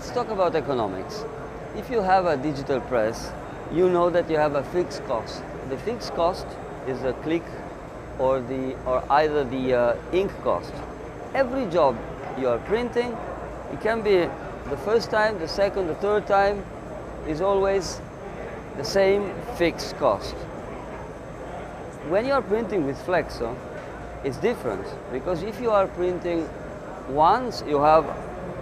Let's talk about economics. If you have a digital press, you know that you have a fixed cost. The fixed cost is the click or either the ink cost. Every job you are printing, it can be the first time, the second, the third time, is always the same fixed cost. When you are printing with Flexo, it's different, because if you are printing once, you have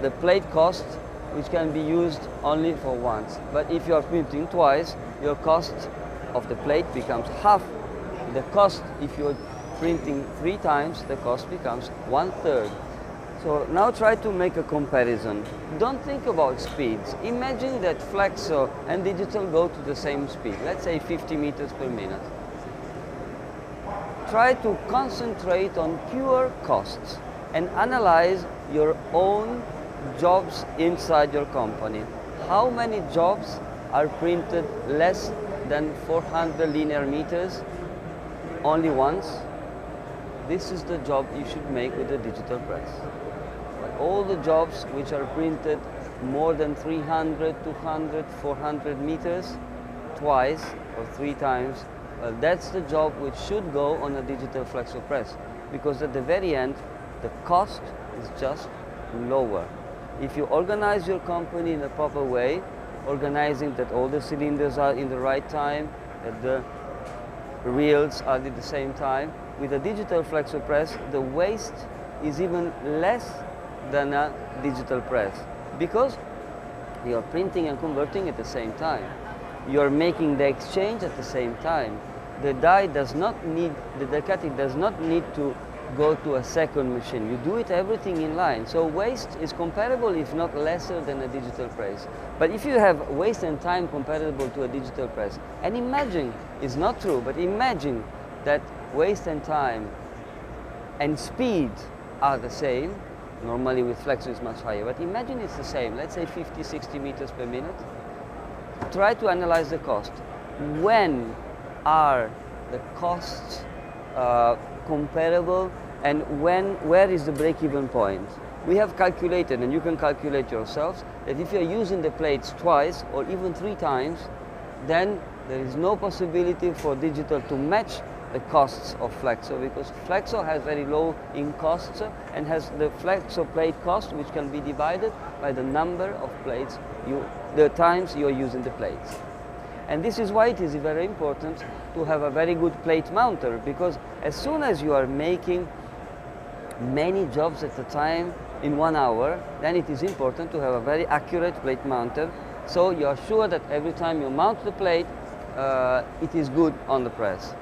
the plate cost, which can be used only for once. But if you are printing twice, your cost of the plate becomes half. The cost, if you're printing 3 times, the cost becomes 1/3. So now try to make a comparison. Don't think about speeds. Imagine that Flexo and digital go to the same speed, let's say 50 meters per minute. Try to concentrate on pure costs and analyze your own jobs inside your company. How many jobs are printed less than 400 linear meters? Only once? This is the job you should make with the digital press. But all the jobs which are printed more than 300, 200, 400 meters, twice or 3 times, well, that's the job which should go on a digital Flexo press, because at the very end, the cost is just lower. If you organize your company in a proper way, organizing that all the cylinders are in the right time, that the reels are at the same time, with a digital Flexo press, the waste is even less than a digital press, because you are printing and converting at the same time. You are making the exchange at the same time. The die does not need, the cutting does not need to go to a second machine. You do it everything in line. So waste is comparable, if not lesser, than a digital press. But if you have waste and time comparable to a digital press, and imagine, it's not true, but imagine that waste and time and speed are the same. Normally with Flexo it's much higher, but imagine it's the same, let's say 50, 60 meters per minute. Try to analyze the cost. When are the costs comparable, and where is the break-even point? We have calculated, and you can calculate yourselves, that if you're using the plates twice or even 3 times, then there is no possibility for digital to match the costs of Flexo, because Flexo has very low in costs and has the Flexo plate cost, which can be divided by the number of plates, the times you are using the plates. And this is why it is very important to have a very good plate mounter, because as soon as you are making many jobs at a time in 1 hour, then it is important to have a very accurate plate mounter, so you are sure that every time you mount the plate, it is good on the press.